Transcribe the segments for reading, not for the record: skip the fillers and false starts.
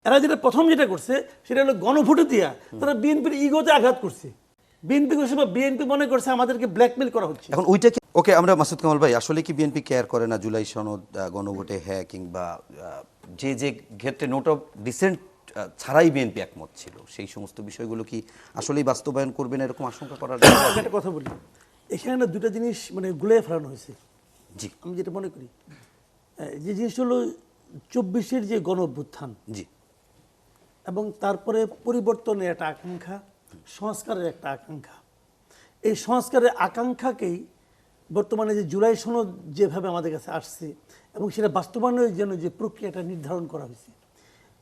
এরা যেটা প্রথম যেটা করছে সেটা হলো গণভোটে দিয়া তারা বিএনপির ইগোতে আঘাত করছে। বিএনপি মনে করছে আমাদেরকে ব্ল্যাকমেল করা হচ্ছে। এখন ওইটা কি ওকে, আমরা মাসুদ কামাল ভাই আসলে কি বিএনপি কেয়ার করে না জুলাই সনদ গণভোটে হ্যাঁ কিংবা যে যে ক্ষেত্রে নোট অফ ডিসেন্ট ছাড়াই বিএনপি একমত ছিল সেই সমস্ত বিষয়গুলো কি আসলেই বাস্তবায়ন করবেন এরকম আশঙ্কা করার একটা কথা বলি, এখানে না দুটা জিনিস মানে গুলিয়ে ফেলানো হয়েছে। জি, আমি যেটা মনে করি যে জিনিসটা হলো 24-এর যে গণ অভ্যুত্থান জি, এবং তারপরে পরিবর্তনের একটা আকাঙ্ক্ষা, সংস্কারের একটা আকাঙ্ক্ষা, এই সংস্কারের আকাঙ্ক্ষাকেই বর্তমানে যে জুলাই সনদ যেভাবে আমাদের কাছে আসছে এবং সেটা বাস্তবায়নের জন্য যে প্রক্রিয়াটা নির্ধারণ করা হয়েছে,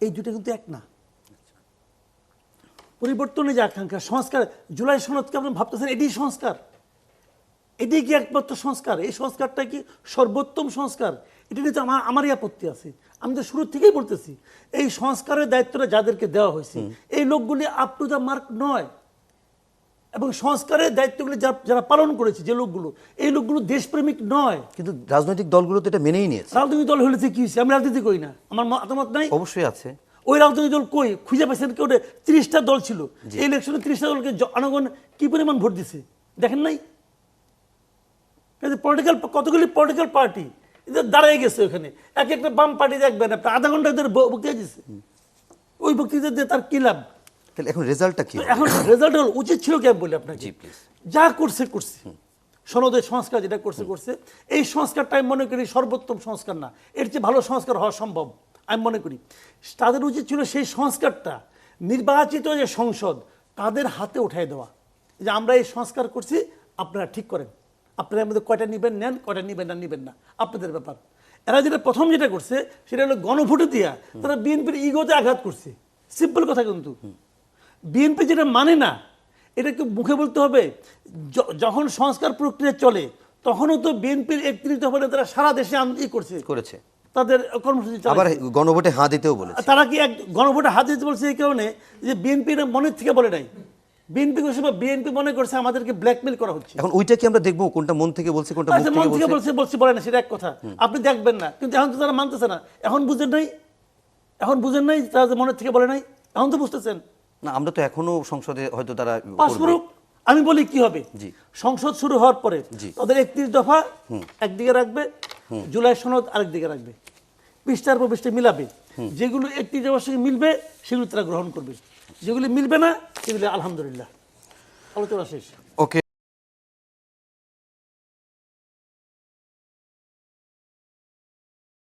এই দুটো কিন্তু এক না। পরিবর্তনের যে আকাঙ্ক্ষা, সংস্কার, জুলাই সনদকে আপনি ভাবতেছেন এটাই সংস্কার, এটাই কি একমাত্র সংস্কার? এই সংস্কারটা কি সর্বোত্তম সংস্কার? এটা নিয়ে তো আমারই আপত্তি আছে। আমি তো শুরু থেকেই বলতেছি এই সংস্কারের দায়িত্বটা যাদেরকে দেওয়া হয়েছে এই লোকগুলি আপ টু দ্য মার্ক নয়, এবং সংস্কারের দায়িত্বগুলি যারা পালন করেছে যে লোকগুলো, এই লোকগুলো দেশপ্রেমিক নয়। কিন্তু রাজনৈতিক দলগুলো তো এটা মেনেই নিয়েছে। রাজনৈতিক দল হলেছে কি হয়েছে? আমি রাজনীতি করি না, আমার মতামত নাই। অবশ্যই আছে। ওই রাজনৈতিক দল কই খুঁজে পাইছেন? কেউ 30টা দল ছিল এই ইলেকশনে, 30টা দলকে জনগণ কি পরিমাণ ভোট দিছে দেখেন নাই? কতগুলি পলিটিক্যাল পার্টি দাঁড়াই গেছে ওখানে, এক একটা বাম পার্টি দেখবেন আপনি আধা ঘন্টা এদের বক্তৃতা দিচ্ছে, ওই বক্তৃতা দিয়ে তার কি লাভ? তাহলে এখন রেজাল্টটা কি? এখন রেজাল্ট হল উচিত ছিল কি আমি বলি আপনাকে, যা করছে সনদের সংস্কার যেটা করছে এই সংস্কারটা আমি মনে করি সর্বোত্তম সংস্কার না, এর চেয়ে ভালো সংস্কার হওয়া সম্ভব আমি মনে করি। তাদের উচিত ছিল সেই সংস্কারটা নির্বাচিত যে সংসদ তাদের হাতে উঠাই দেওয়া, যে আমরা এই সংস্কার করছি আপনারা ঠিক করেন, আপনারা আমাদের কয়টা নিবেন নেন, কয়টা নিবেন না আপনাদের ব্যাপার। এরা যেটা প্রথম যেটা করছে সেটা হলো গণভোটে দিয়া তারা বিএনপির ইগোতে আঘাত করছে। সিম্পল কথা, কিন্তু বিএনপি যেটা মানে না এটাকে মুখে বলতে হবে। যখন সংস্কার প্রক্রিয়া চলে তখনও তো বিএনপির 31 দফা তারা সারা দেশে করেছে তাদের কর্মসূচি, আবার গণভোটে হাঁ দিতেও বলেছে। তারা কি এক গণভোটে হাত দিতে বলছে এই কারণে যে বিএনপির মনের থেকে বলে নাই, বিএনপি মনে করছে আমাদেরকে ব্ল্যাকমেল করা হচ্ছে। এখন ওইটা কি আমরা দেখবো কোনটা মন থেকে বলছে কোনটা মন থেকে বলছে বলে না, সেটা এক কথা, আপনি দেখবেন না, কিন্তু এখন তো তারা মানতেছে না। এখন বুঝেন নাই তারা যে মনের থেকে বলে নাই, এখন তো বুঝতেছেন না। আমরা তো এখনো সংসদে হয়তো তারা পাস করুক। আমি বলি কি হবে, সংসদ শুরু হওয়ার পরে তাদের 31 দফা একদিকে রাখবে, জুলাই সনদ আরেক দিকে রাখবে, পৃষ্ঠার পর পৃষ্ঠা মিলাবে, যেগুলো 31 দফার সঙ্গে মিলবে সেগুলো তারা গ্রহণ করবে, যেগুলি মিলবে না সেগুলি আলহামদুলিল্লাহ আলোচনা শেষ। ওকে।